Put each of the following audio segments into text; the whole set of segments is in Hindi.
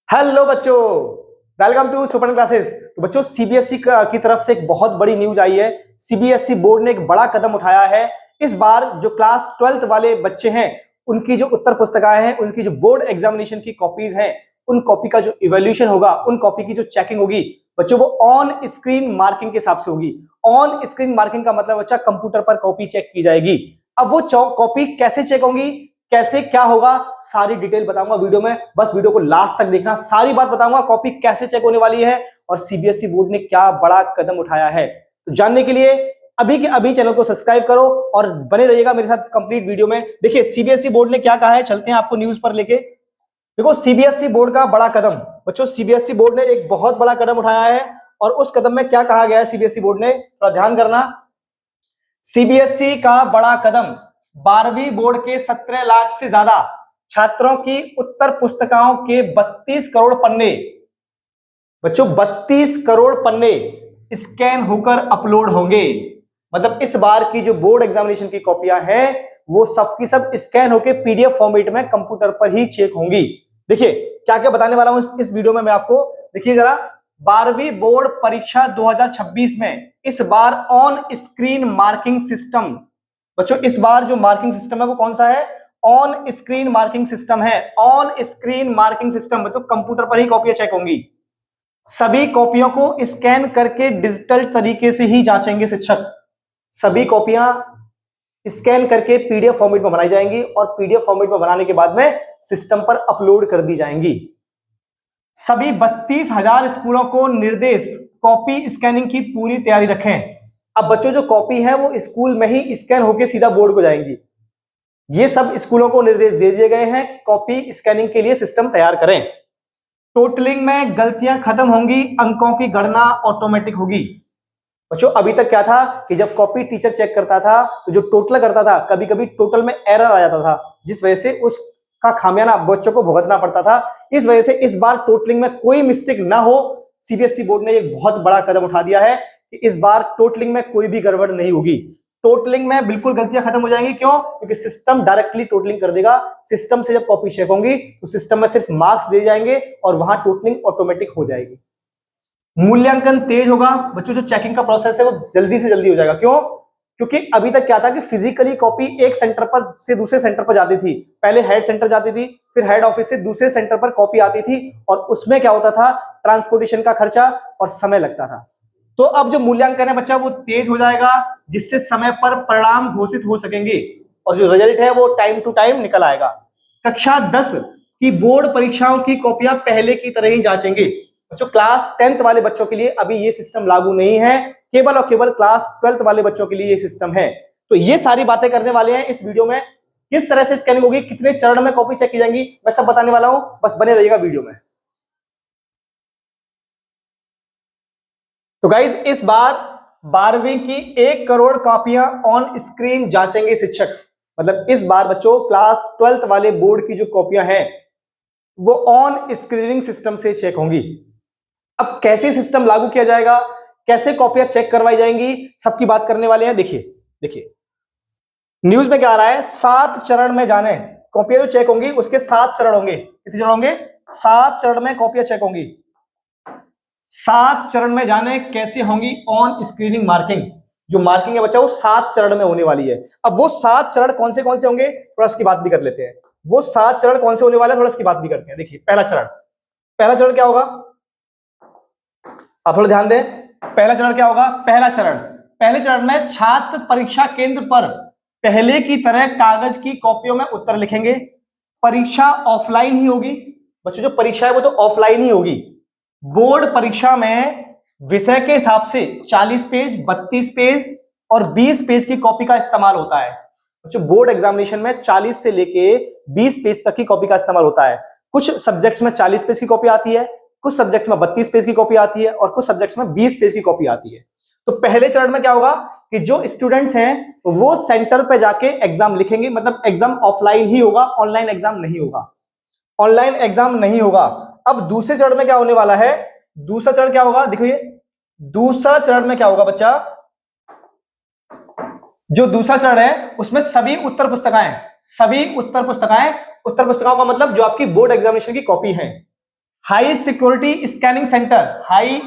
हेलो बच्चों, वेलकम टू सुपर क्लासेस। तो बच्चों सीबीएसई की तरफ से एक बहुत बड़ी न्यूज आई है। सीबीएसई बोर्ड ने एक बड़ा कदम उठाया है। इस बार जो क्लास 12th वाले बच्चे हैं उनकी जो उत्तर पुस्तिकाएं हैं, उनकी जो बोर्ड एग्जामिनेशन की कॉपीज हैं, उन कॉपी का जो इवैल्यूएशन होगा, उन कॉपी की जो चेकिंग होगी बच्चों, वो ऑन स्क्रीन मार्किंग के हिसाब से होगी। ऑन स्क्रीन मार्किंग का मतलब बच्चा कंप्यूटर पर कॉपी चेक की जाएगी। अब वो कॉपी कैसे चेक होंगी, कैसे क्या होगा, सारी डिटेल बताऊंगा वीडियो में। बस वीडियो को लास्ट तक देखना, सारी बात बताऊंगा कॉपी कैसे चेक होने वाली है और सीबीएसई बोर्ड ने क्या बड़ा कदम उठाया है। तो जानने के लिए अभी के अभी चैनल को सब्सक्राइब करो और बने रहिएगा मेरे साथ कंप्लीट वीडियो में। देखिए सीबीएसई बोर्ड ने क्या कहा है, चलते हैं आपको न्यूज पर लेके। देखो सीबीएसई बोर्ड का बड़ा कदम, बच्चों सीबीएसई बोर्ड ने एक बहुत बड़ा कदम उठाया है और उस कदम में क्या कहा गया है सीबीएसई बोर्ड ने, थोड़ा ध्यान करना। सीबीएसई का बड़ा कदम, 12वीं बोर्ड के 17 लाख से ज्यादा छात्रों की उत्तर पुस्तिकाओं के 32 करोड़ पन्ने, बच्चों 32 करोड़ पन्ने स्कैन होकर अपलोड होंगे। मतलब इस बार की जो बोर्ड एग्जामिनेशन की कॉपियां हैं वो सबकी सब स्कैन होकर पीडीएफ फॉर्मेट में कंप्यूटर पर ही चेक होंगी। देखिए क्या क्या बताने वाला हूं इस वीडियो में मैं आपको। देखिए जरा, 12वीं बोर्ड परीक्षा 2026 में इस बार ऑन स्क्रीन मार्किंग सिस्टम, बच्चों इस बार जो मार्किंग सिस्टम है वो कौन सा है, ऑन स्क्रीन मार्किंग सिस्टम है। ऑन स्क्रीन मार्किंग सिस्टम मतलब कंप्यूटर पर ही कॉपियां चेक होंगी। सभी कॉपियों को स्कैन करके डिजिटल तरीके से ही जांचेंगे शिक्षक। सभी कॉपियां स्कैन करके पीडीएफ फॉर्मेट में बनाई जाएंगी और पीडीएफ फॉर्मेट में बनाने के बाद में सिस्टम पर अपलोड कर दी जाएंगी। सभी 32,000 स्कूलों को निर्देश, कॉपी स्कैनिंग की पूरी तैयारी रखें। अब बच्चों जो कॉपी है वो स्कूल में ही स्कैन होकर सीधा बोर्ड को जाएंगी। ये सब स्कूलों को निर्देश दे दिए गए हैं, कॉपी स्कैनिंग के लिए सिस्टम तैयार करें। टोटलिंग में गलतियां खत्म होंगी, अंकों की गणना ऑटोमेटिक होगी। बच्चों अभी तक क्या था कि जब कॉपी टीचर चेक करता था तो जो टोटल करता था कभी कभी टोटल में एरर आ जाता था, जिस वजह से उसका खामियाना बच्चों को भुगतना पड़ता था। इस वजह से इस बार टोटलिंग में कोई मिस्टेक ना हो, सीबीएसई बोर्ड ने एक बहुत बड़ा कदम उठा दिया है कि इस बार टोटलिंग में कोई भी गड़बड़ नहीं होगी। टोटलिंग में बिल्कुल गलतियां खत्म हो जाएंगी। क्यों? क्योंकि सिस्टम डायरेक्टली टोटलिंग कर देगा। सिस्टम से जब कॉपी चेक होंगी तो सिस्टम में सिर्फ मार्क्स दे जाएंगे और वहां टोटलिंग ऑटोमेटिक हो जाएगी। मूल्यांकन तेज होगा, बच्चों जो चेकिंग का प्रोसेस है वो जल्दी से जल्दी हो जाएगा। क्यों? क्योंकि अभी तक क्या था कि फिजिकली कॉपी एक सेंटर पर से दूसरे सेंटर पर जाती थी। पहले हेड सेंटर जाती थी, फिर हेड ऑफिस से दूसरे सेंटर पर कॉपी आती थी और उसमें क्या होता था, ट्रांसपोर्टेशन का खर्चा और समय लगता था। तो अब जो मूल्यांकन है बच्चा वो तेज हो जाएगा, जिससे समय पर परिणाम घोषित हो सकेंगे और जो रिजल्ट है वो टाइम टू टाइम निकल आएगा। कक्षा 10 की बोर्ड परीक्षाओं की कॉपियां पहले की तरह ही जांचेंगे। बच्चों क्लास 10th वाले बच्चों के लिए अभी ये सिस्टम लागू नहीं है, केवल और केवल क्लास 12th वाले बच्चों के लिए ये सिस्टम है। तो ये सारी बातें करने वाले हैं इस वीडियो में। किस तरह से स्कैनिंग होगी, कितने चरण में कॉपी चेक की जाएंगी, मैं सब बताने वाला हूं, बस बने रहिएगा वीडियो में। तो गाइज इस बार 12वीं की 1 करोड़ कॉपियां ऑन स्क्रीन जांचेंगे शिक्षक। मतलब इस बार बच्चों क्लास 12th वाले बोर्ड की जो कॉपियां हैं वो ऑन स्क्रीनिंग सिस्टम से चेक होंगी। अब कैसे सिस्टम लागू किया जाएगा, कैसे कॉपियां चेक करवाई जाएंगी, सबकी बात करने वाले हैं। देखिए देखिए न्यूज में क्या आ रहा है, 7 चरण में जाने कॉपियां जो चेक होंगी उसके 7 चरण होंगे। कितने चरण होंगे? 7 चरण में कॉपियां चेक होंगी। 7 चरण में जाने कैसे होंगी ऑन स्क्रीनिंग मार्किंग। जो मार्किंग है बच्चा वो 7 चरण में होने वाली है। अब वो 7 चरण कौन से होंगे, थोड़ा उसकी बात भी कर लेते हैं। वो 7 चरण कौन से होने वाले हैं, थोड़ा उसकी बात भी करते हैं। देखिए पहला चरण क्या होगा, आप थोड़ा ध्यान दें। पहला चरण क्या होगा? पहले चरण में छात्र परीक्षा केंद्र पर पहले की तरह कागज की कॉपियों में उत्तर लिखेंगे। परीक्षा ऑफलाइन ही होगी बच्चों, जो परीक्षा है वो तो ऑफलाइन ही होगी। बोर्ड परीक्षा में विषय के हिसाब से 40 पेज, 32 पेज और 20 पेज की कॉपी का इस्तेमाल होता है। बच्चों बोर्ड एग्जामिनेशन में 40 से लेके 20 पेज तक की कॉपी का इस्तेमाल होता है। कुछ सब्जेक्ट्स में 40 पेज की कॉपी आती है, कुछ सब्जेक्ट में 32 पेज की कॉपी आती है और कुछ सब्जेक्ट्स में 20 पेज की कॉपी आती है। तो पहले चरण में क्या होगा कि जो स्टूडेंट्स हैं वो सेंटर पे जाके एग्जाम लिखेंगे। मतलब एग्जाम ऑफलाइन ही होगा, ऑनलाइन एग्जाम नहीं होगा। ऑनलाइन एग्जाम नहीं होगा। अब दूसरे चरण में क्या होने वाला है, दूसरा चरण क्या होगा, देखिए दूसरा चरण में क्या होगा बच्चा, जो दूसरा चरण है उसमें सभी उत्तर पुस्तिकाओं का मतलब जो आपकी बोर्ड एग्जामिनेशन की कॉपी है, high security scanning centre, high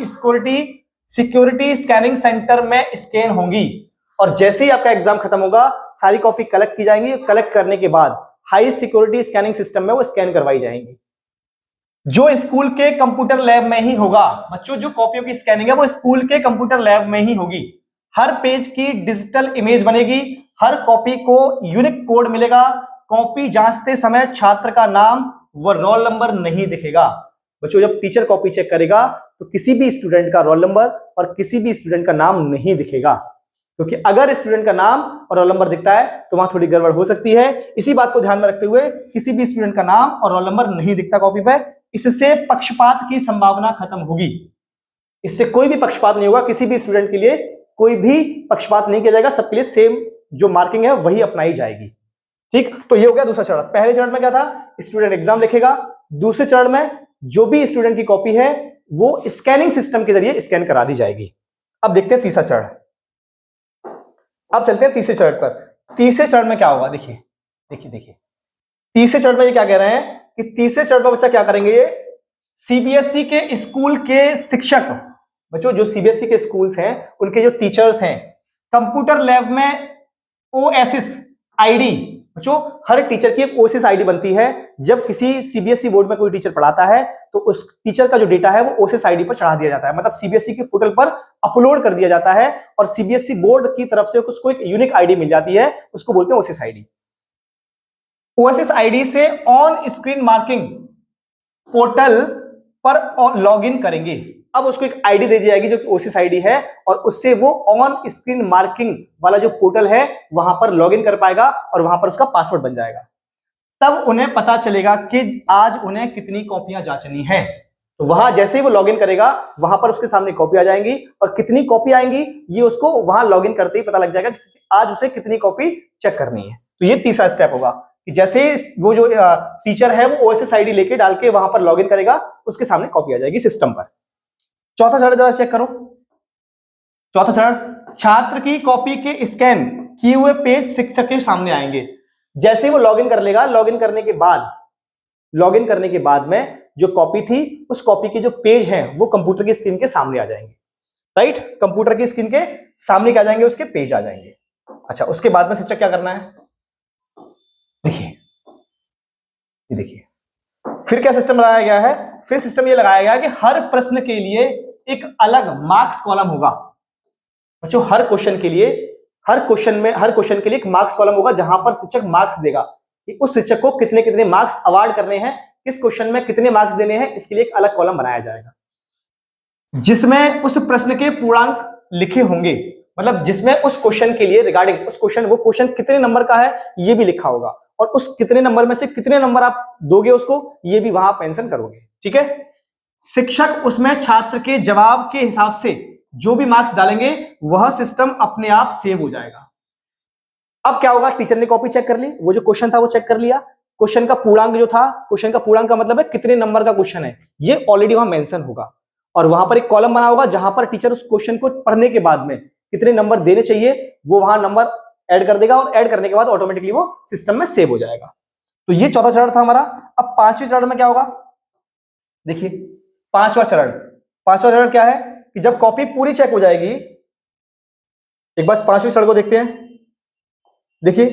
security scanning centre में स्कैन होंगी और जैसे ही आपका एग्जाम खत्म होगा सारी कॉपी कलेक्ट की जाएंगी। कलेक्ट करने के बाद हाई सिक्योरिटी स्कैनिंग सिस्टम में वो स्कैन करवाई जाएंगी, जो स्कूल के कंप्यूटर लैब में ही होगा। बच्चों जो कॉपियों की स्कैनिंग है वो स्कूल के कंप्यूटर लैब में ही होगी। हर पेज की डिजिटल इमेज बनेगी, हर कॉपी को यूनिक कोड मिलेगा। कॉपी जांचते समय छात्र का नाम व रोल नंबर नहीं दिखेगा। बच्चों जब टीचर कॉपी चेक करेगा तो किसी भी स्टूडेंट का रोल नंबर और किसी भी स्टूडेंट का नाम नहीं दिखेगा, क्योंकि अगर स्टूडेंट का नाम और रोल नंबर दिखता है तो वहां थोड़ी गड़बड़ हो सकती है। इसी बात को ध्यान में रखते हुए किसी भी स्टूडेंट का नाम और रोल नंबर नहीं दिखता कॉपी पे, इससे पक्षपात की संभावना खत्म होगी। इससे कोई भी पक्षपात नहीं होगा, किसी भी स्टूडेंट के लिए कोई भी पक्षपात नहीं किया जाएगा, सबके लिए सेम जो मार्किंग है वही अपनाई जाएगी। ठीक, तो ये हो गया दूसरा चरण। पहले चरण में क्या था, स्टूडेंट एग्जाम लिखेगा। दूसरे चरण में जो भी स्टूडेंट की कॉपी है वो स्कैनिंग सिस्टम के जरिए स्कैन करा दी जाएगी। अब देखते हैं तीसरा चरण। अब चलते हैं तीसरे चरण पर। तीसरे चरण में क्या होगा, देखिए देखिए देखिए तीसरे चरण में ये क्या कह रहे हैं कि तीसरे चरण में बच्चा क्या करेंगे, ये सीबीएसई के स्कूल के शिक्षक, बच्चों जो सीबीएसई के स्कूल्स हैं उनके जो टीचर्स हैं, कंप्यूटर लैब में ओएसएस आईडी, बच्चों हर टीचर की एक ओएसएस आईडी बनती है। जब किसी सीबीएसई बोर्ड में कोई टीचर पढ़ाता है तो उस टीचर का जो डेटा है वो ओएसएस आईडी पर चढ़ा दिया जाता है, मतलब सीबीएसई के पोर्टल पर अपलोड कर दिया जाता है और सीबीएसई बोर्ड की तरफ से उसको एक यूनिक आईडी मिल जाती है, उसको बोलते हैं ओएसएस आईडी। ओएसएस आईडी से ऑन स्क्रीन मार्किंग पोर्टल पर लॉग इन करेंगे। अब उसको एक आईडी दे दी जाएगी जो कि ओएसएस आईडी है और उससे वो ऑन स्क्रीन मार्किंग वाला जो पोर्टल है वहां पर लॉग इन कर पाएगा और वहां पर उसका पासवर्ड बन जाएगा। तब उन्हें पता चलेगा कि आज उन्हें कितनी कॉपियां जांचनी है। तो वहां जैसे ही वो लॉग इन करेगा वहां पर उसके सामने कॉपी आ जाएंगी और कितनी कॉपी आएंगी ये उसको वहां लॉग इन करते ही पता लग जाएगा कि आज उसे कितनी कॉपी चेक करनी है। तो ये तीसरा स्टेप होगा कि जैसे वो जो टीचर है वो ओएसएस आईडी लेके डाल के वहां पर लॉग इन करेगा, उसके सामने कॉपी आ जाएगी सिस्टम पर। चौथा चरण जरा चेक करो। चौथा चरण, छात्र की कॉपी के स्कैन किए हुए पेज शिक्षक के सामने आएंगे। जैसे ही वो लॉगिन कर लेगा, लॉगिन करने के बाद में जो कॉपी थी उस कॉपी के जो पेज हैं वो कंप्यूटर की स्क्रीन के सामने आ जाएंगे। राइट, कंप्यूटर की स्क्रीन के सामने क्या जाएंगे, उसके पेज आ जाएंगे। अच्छा, उसके बाद में शिक्षक क्या करना है, देखिए ये देखिए फिर क्या सिस्टम लगाया गया है। फिर सिस्टम ये लगाया गया है कि हर प्रश्न के लिए एक अलग मार्क्स कॉलम होगा। बच्चों हर क्वेश्चन के लिए एक मार्क्स कॉलम होगा जहां पर शिक्षक मार्क्स देगा कि उस शिक्षक को कितने कितने मार्क्स अवार्ड करने हैं, किस क्वेश्चन में कितने मार्क्स देने हैं, इसके लिए एक अलग कॉलम बनाया जाएगा जिसमें उस प्रश्न के पूर्णांक लिखे होंगे। मतलब जिसमें उस क्वेश्चन के लिए रिगार्डिंग वो क्वेश्चन कितने नंबर का है ये भी लिखा होगा और उस कितने नंबर में से कितने नंबर आप दोगे उसको ये भी वहां मेंशन करोगे। ठीक है, शिक्षक उसमें छात्र के जवाब के हिसाब से जो भी मार्क्स डालेंगे वह सिस्टम अपने आप सेव हो जाएगा। अब क्या होगा, टीचर ने कॉपी चेक कर ली, वो जो क्वेश्चन था वो चेक कर लिया, क्वेश्चन का पूर्णांक जो था, क्वेश्चन का पूर्णांक का मतलब है कितने नंबर का क्वेश्चन है, ये ऑलरेडी वहां मेंशन होगा और वहां पर एक कॉलम बना होगा जहां पर टीचर उस क्वेश्चन को पढ़ने के बाद में कितने नंबर देने चाहिए वो वहां नंबर ऐड कर देगा और ऐड करने के बाद ऑटोमेटिकली वो सिस्टम में सेव हो जाएगा। तो ये चौथा चरण था हमारा। अब पांचवें चरण में क्या होगा, देखिए पांचवा चरण क्या है कि जब कॉपी पूरी चेक हो जाएगी, एक बार पांचवें चरण को देखते हैं। देखिए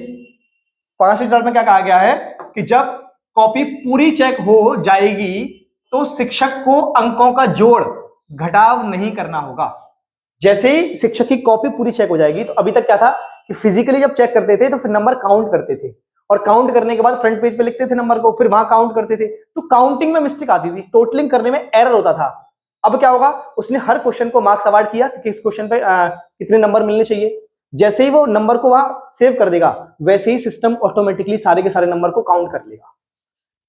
पांचवें चरण में क्या कहा गया है कि जब कॉपी पूरी चेक हो जाएगी तो शिक्षक को अंकों का जोड़ घटाव नहीं करना होगा। जैसे ही शिक्षक की कॉपी पूरी चेक हो जाएगी, तो अभी तक क्या था कि फिजिकली जब चेक करते थे तो फिर नंबर काउंट करते थे और काउंट करने के बाद फ्रंट पेज पे लिखते थे नंबर को, फिर वहां काउंट करते थे, तो काउंटिंग में मिस्टेक आती थी, टोटलिंग करने में एरर होता था। अब क्या होगा, उसने हर क्वेश्चन को मार्क्स अवार्ड किया कि किस क्वेश्चन पे कितने नंबर मिलने चाहिए। जैसे ही वो नंबर को वहां सेव कर देगा वैसे ही सिस्टम ऑटोमेटिकली सारे के सारे नंबर को काउंट कर लेगा।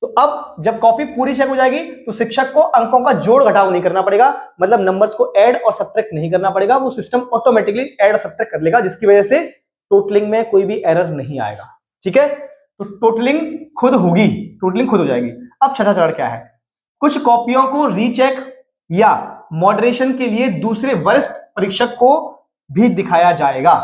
तो अब जब कॉपी पूरी चेक हो जाएगी तो शिक्षक को अंकों का जोड़ घटाव नहीं करना पड़ेगा, मतलब नंबर्स को ऐड और सब्ट्रैक्ट नहीं करना पड़ेगा, वो सिस्टम ऑटोमेटिकली ऐड और सब्ट्रैक्ट कर लेगा, जिसकी वजह से टोटलिंग में कोई भी एरर नहीं आएगा। ठीक है, तो टोटलिंग खुद हो जाएगी। अब छठा चरण क्या है, कुछ कॉपियों को रीचेक या मॉडरेशन के लिए दूसरे वरिष्ठ परीक्षक को भी दिखाया जाएगा।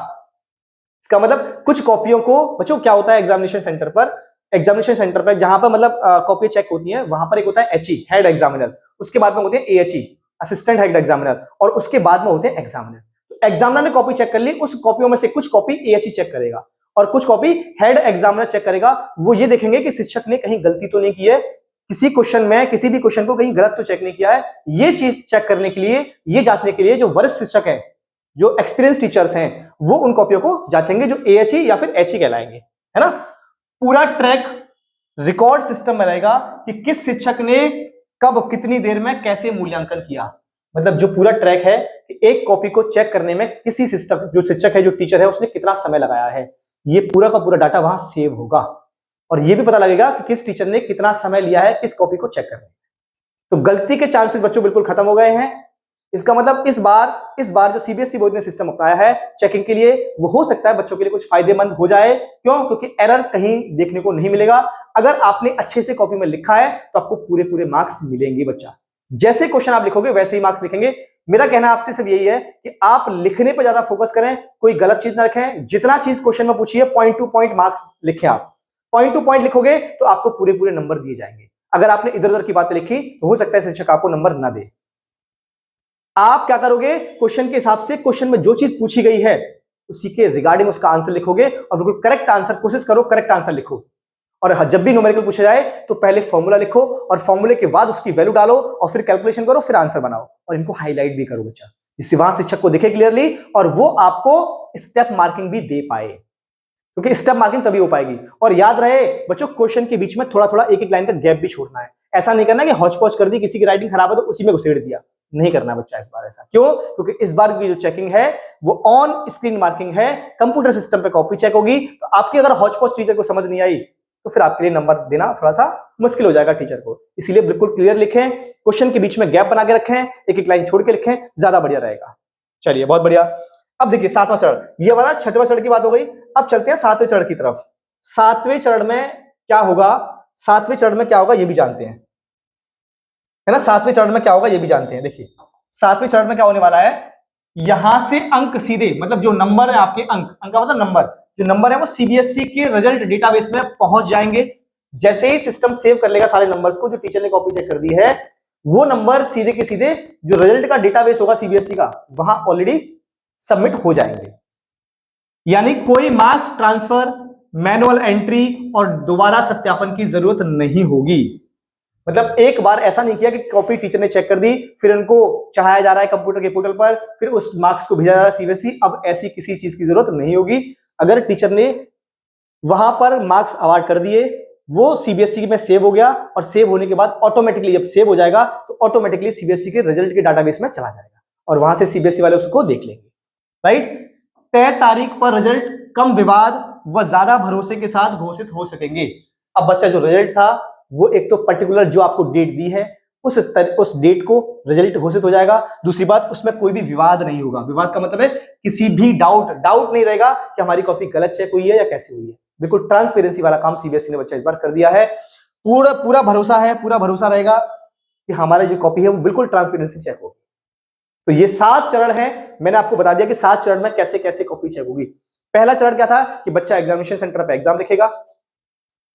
इसका मतलब कुछ कॉपियों को, बच्चों क्या होता है एग्जामिनेशन सेंटर पर एग्जामिनेशन सेंटर पर जहां पर मतलब कॉपी चेक होती है, वहां पर एक होता है HE हेड एग्जामिनर, उसके बाद में होते हैं AHE असिस्टेंट हेड एग्जामिनर, और उसके बाद में होते हैं एग्जामिनर। तो एग्जामिनर ने कॉपी चेक कर ली, उस कॉपियों में से कुछ कॉपी AHE चेक करेगा और कुछ कॉपी हेड एग्जामिनर चेक करेगा। वो ये देखेंगे कि शिक्षक ने कहीं गलती तो नहीं की है, किसी क्वेश्चन में किसी भी क्वेश्चन को कहीं गलत तो चेक नहीं किया है। ये चीज चेक करने के लिए, ये जांचने के लिए जो वरिष्ठ शिक्षक हैं, जो एक्सपीरियंस टीचर्स हैं, वो उन कॉपियों को जांचेंगे जो AHE या फिर HE कहलाएंगे, है ना। पूरा ट्रैक रिकॉर्ड सिस्टम में रहेगा कि किस शिक्षक ने कब कितनी देर में कैसे मूल्यांकन किया। मतलब जो पूरा ट्रैक है कि एक कॉपी को चेक करने में किसी सिस्टम, जो शिक्षक है, जो टीचर है, उसने कितना समय लगाया है, ये पूरा का पूरा डाटा वहां सेव होगा। और ये भी पता लगेगा कि किस टीचर ने कितना समय लिया है किस कॉपी को चेक करने में। तो गलती के चांसेस बच्चों बिल्कुल खत्म हो गए हैं। इसका मतलब इस बार जो CBSE बोर्ड ने सिस्टम अपनाया है चेकिंग के लिए, वो हो सकता है बच्चों के लिए कुछ फायदेमंद हो जाए। क्यों? क्योंकि एरर कहीं देखने को नहीं मिलेगा। अगर आपने अच्छे से कॉपी में लिखा है तो आपको पूरे पूरे मार्क्स मिलेंगे। बच्चा जैसे क्वेश्चन आप लिखोगे वैसे ही मार्क्स लिखेंगे। मेरा कहना आपसे सिर्फ यही है कि आप लिखने पर ज्यादा फोकस करें, कोई गलत चीज ना रखें। जितना चीज क्वेश्चन में पूछिए पॉइंट टू पॉइंट मार्क्स लिखें। आप पॉइंट टू पॉइंट लिखोगे तो आपको पूरे पूरे नंबर दिए जाएंगे। अगर आपने इधर उधर की बातें लिखी तो हो सकता है शिक्षक आपको नंबर ना दे। आप क्या करोगे, क्वेश्चन के हिसाब से क्वेश्चन में जो चीज पूछी गई है उसी के रिगार्डिंग उसका आंसर लिखोगे और बिल्कुल करेक्ट आंसर, कोशिश करो करेक्ट आंसर लिखो। और जब भी न्यूमेरिकल पूछा जाए तो पहले फॉर्मूला लिखो और फॉर्मूले के बाद उसकी वैल्यू डालो और फिर कैलकुलेशन करो, फिर आंसर बनाओ और इनको हाईलाइट भी करो बच्चा, जिससे वहां शिक्षक को दिखे क्लियरली और वो आपको स्टेप मार्किंग भी दे पाए। क्योंकि स्टेप मार्किंग तभी हो पाएगी। और याद रहे बच्चों, क्वेश्चन के बीच में थोड़ा थोड़ा एक एक लाइन का गैप भी छोड़ना है। ऐसा नहीं करना कि हौच पौच कर दी, किसी की राइटिंग खराब है तो उसी में घुसेड़ दिया, नहीं करना बच्चा इस बार ऐसा। क्यों? क्योंकि इस बार की जो चेकिंग है वो ऑन स्क्रीन मार्किंग है, कंप्यूटर सिस्टम पे कॉपी चेक होगी। तो आपकी अगर हौच पौच टीचर को समझ नहीं आई तो फिर आपके लिए नंबर देना थोड़ा सा मुश्किल हो जाएगा टीचर को। इसीलिए बिल्कुल क्लियर लिखें, क्वेश्चन के बीच में गैप बना के रखें, एक एक लाइन छोड़ के लिखें, ज्यादा बढ़िया रहेगा। चलिए बहुत बढ़िया। अब देखिए 7वां चरण, ये वाला 6वां चरण की बात हो गई। अब चलते हैं 7वें चरण की तरफ। 7वें चरण में क्या होगा, 7वें चरण में क्या होगा ये भी जानते हैं, है ना। 7वें चरण में क्या होगा ये भी जानते हैं। देखिए 7वें चरण में क्या होने वाला है, यहां से अंक सीधे, मतलब जो नंबर है आपके, अंक का मतलब नंबर, जो नंबर है वो CBSE के रिजल्ट डेटाबेस में पहुंच जाएंगे। जैसे ही सिस्टम सेव कर लेगा सारे नंबर्स को जो टीचर ने कॉपी चेक कर दी है, वो नंबर सीधे के सीधे जो रिजल्ट का डेटाबेस होगा CBSE का, वहां ऑलरेडी सबमिट हो जाएंगे। यानी कोई मार्क्स ट्रांसफर, मैनुअल एंट्री और दोबारा सत्यापन की जरूरत नहीं होगी। मतलब एक बार ऐसा नहीं किया कि कॉपी टीचर ने चेक कर दी फिर उनको चढ़ाया जा रहा है कंप्यूटर के पोर्टल पर, फिर उस मार्क्स को भेजा जा रहा है CBSE। अब ऐसी किसी चीज की जरूरत नहीं होगी। अगर टीचर ने वहां पर मार्क्स अवार्ड कर दिए, वो CBSE में सेव हो गया और सेव होने के बाद ऑटोमेटिकली जब सेव हो जाएगा तो ऑटोमेटिकली CBSE के रिजल्ट के डाटाबेस में चला जाएगा और वहां से CBSE वाले उसको देख लेंगे। राइट, तय तारीख पर रिजल्ट कम विवाद व ज्यादा भरोसे के साथ घोषित हो सकेंगे। अब बच्चा जो रिजल्ट था वो एक तो पर्टिकुलर जो आपको डेट दी है उस डेट को रिजल्ट घोषित हो जाएगा। दूसरी बात, उसमें कोई भी विवाद नहीं होगा। विवाद का मतलब है किसी भी डाउट नहीं रहेगा कि हमारी कॉपी गलत चेक हुई है या कैसे हुई है। बिल्कुल ट्रांसपेरेंसी वाला काम CBSE ने बच्चा इस बार कर दिया है। पूरा भरोसा है, पूरा भरोसा रहेगा कि हमारी जो कॉपी है वो बिल्कुल ट्रांसपेरेंसी चेक होगी। तो ये 7 चरण है। मैंने आपको बता दिया कि 7 चरण में कैसे कैसे कॉपी चेक होगी। पहला चरण क्या था कि बच्चा एग्जामिनेशन सेंटर पे एग्जाम लिखेगा,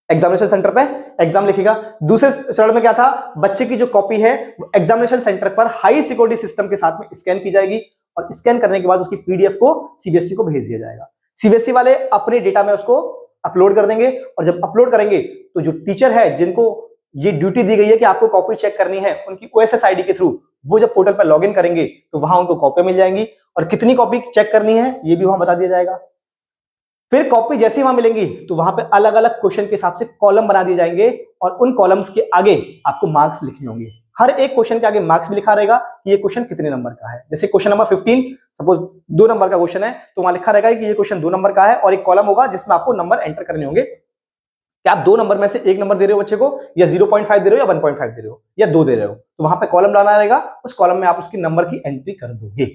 एग्जामिनेशन सेंटर पे एग्जाम लिखेगा। दूसरे चरण में क्या था, बच्चे की जो कॉपी है एग्जामिनेशन सेंटर पर हाई सिक्योरिटी सिस्टम के साथ में स्कैन की जाएगी और स्कैन करने के बाद उसकी PDF को CBSE को भेज दिया जाएगा। CBSE वाले अपने डेटा में उसको अपलोड कर देंगे और जब अपलोड करेंगे तो जो टीचर है जिनको ये ड्यूटी दी गई है कि आपको कॉपी चेक करनी है, उनकी OSS ID के थ्रू वो जब पोर्टल पर लॉगिन करेंगे तो वहां उनको कॉपी मिल जाएंगी और कितनी कॉपी चेक करनी है ये भी वहां बता दिया जाएगा। फिर कॉपी जैसे ही वहां मिलेंगी तो वहां पे अलग अलग क्वेश्चन के हिसाब से कॉलम बना दिए जाएंगे और उन कॉलम्स के आगे आपको मार्क्स लिखने होंगे। हर एक क्वेश्चन के आगे मार्क्स भी लिखा रहेगा कि ये क्वेश्चन कितने नंबर का है। जैसे क्वेश्चन नंबर 15 सपोज 2 नंबर का क्वेश्चन है तो वहां लिखा रहेगा कि ये क्वेश्चन 2 नंबर का है और एक कॉलम होगा जिसमें आपको नंबर एंटर करने होंगे कि आप 2 नंबर में से 1 नंबर दे रहे हो बच्चे को या 0.5 दे रहे हो या 1.5 दे रहे हो या 2 दे रहे हो। तो वहां पे कॉलम डालना रहेगा, उस कॉलम में आप उसकी नंबर की एंट्री कर दोगे।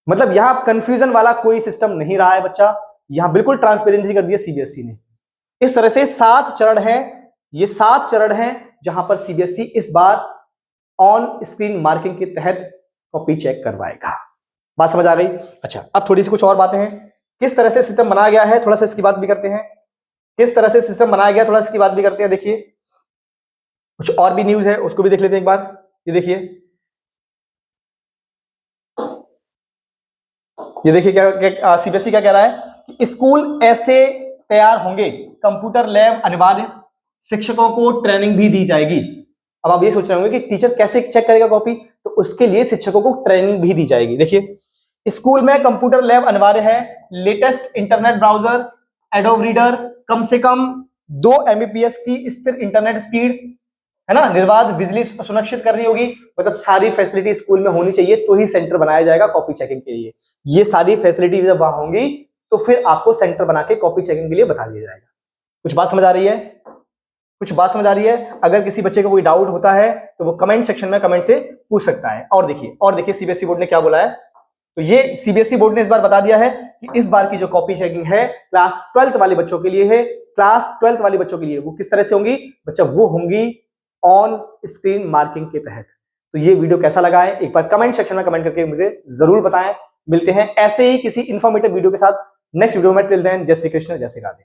मतलब यहां कंफ्यूजन वाला कोई सिस्टम नहीं रहा है बच्चा, यहां बिल्कुल ट्रांसपेरेंसी कर दी है CBSE ने। इस तरह से 7 चरण है, ये 7 चरण है जहां पर CBSE इस बार ऑन स्क्रीन मार्किंग के तहत कॉपी चेक करवाएगा। बात समझ आ गई? अच्छा, अब थोड़ी सी कुछ और बातें हैं। किस तरह से सिस्टम बनाया गया है थोड़ा सा इसकी बात भी करते हैं। किस तरह से सिस्टम बनाया गया, थोड़ा इसकी बात भी करते हैं। देखिए कुछ और भी न्यूज है, उसको भी देख लेते हैं एक बार। ये देखिए क्या सीबीएसई क्या कह रहा है कि स्कूल ऐसे तैयार होंगे, कंप्यूटर लैब अनिवार्य, शिक्षकों को ट्रेनिंग भी दी जाएगी। अब आप ये सोच रहे होंगे कि टीचर कैसे चेक करेगा कॉपी, तो उसके लिए शिक्षकों को ट्रेनिंग भी दी जाएगी। देखिए स्कूल में कंप्यूटर लैब अनिवार्य है, latest internet browser, Adobe Reader, कम से कम 2 Mbps की स्थिर इंटरनेट स्पीड, है ना, निर्बाध बिजली सुनिश्चित करनी होगी। मतलब सारी फैसिलिटी स्कूल में होनी चाहिए, तो ही सेंटर बनाया जाएगा कॉपी चेकिंग के लिए। ये सारी फैसिलिटी जब वहां होंगी तो फिर आपको सेंटर बना के कॉपी चेकिंग के लिए बता दिया जाएगा। कुछ बात समझ आ रही है? कुछ बात समझ आ रही है? अगर किसी बच्चे को कोई डाउट होता है तो वो कमेंट सेक्शन में कमेंट से पूछ सकता है। और देखिए सीबीएसई बोर्ड ने क्या बोला है। तो ये सीबीएसई बोर्ड ने इस बार बता दिया है कि इस बार की जो कॉपी चेकिंग है क्लास 12th वाले बच्चों के लिए है। क्लास 12th वाले बच्चों के लिए वो किस तरह से होंगी बच्चा, वो होंगी ऑन स्क्रीन मार्किंग के तहत। तो ये वीडियो कैसा लगा है एक बार कमेंट सेक्शन में कमेंट करके मुझे जरूर बताएं। मिलते हैं ऐसे ही किसी इंफॉर्मेटिव वीडियो के साथ नेक्स्ट वीडियो में। टिल देन जय श्री कृष्ण, जय श्री राधे।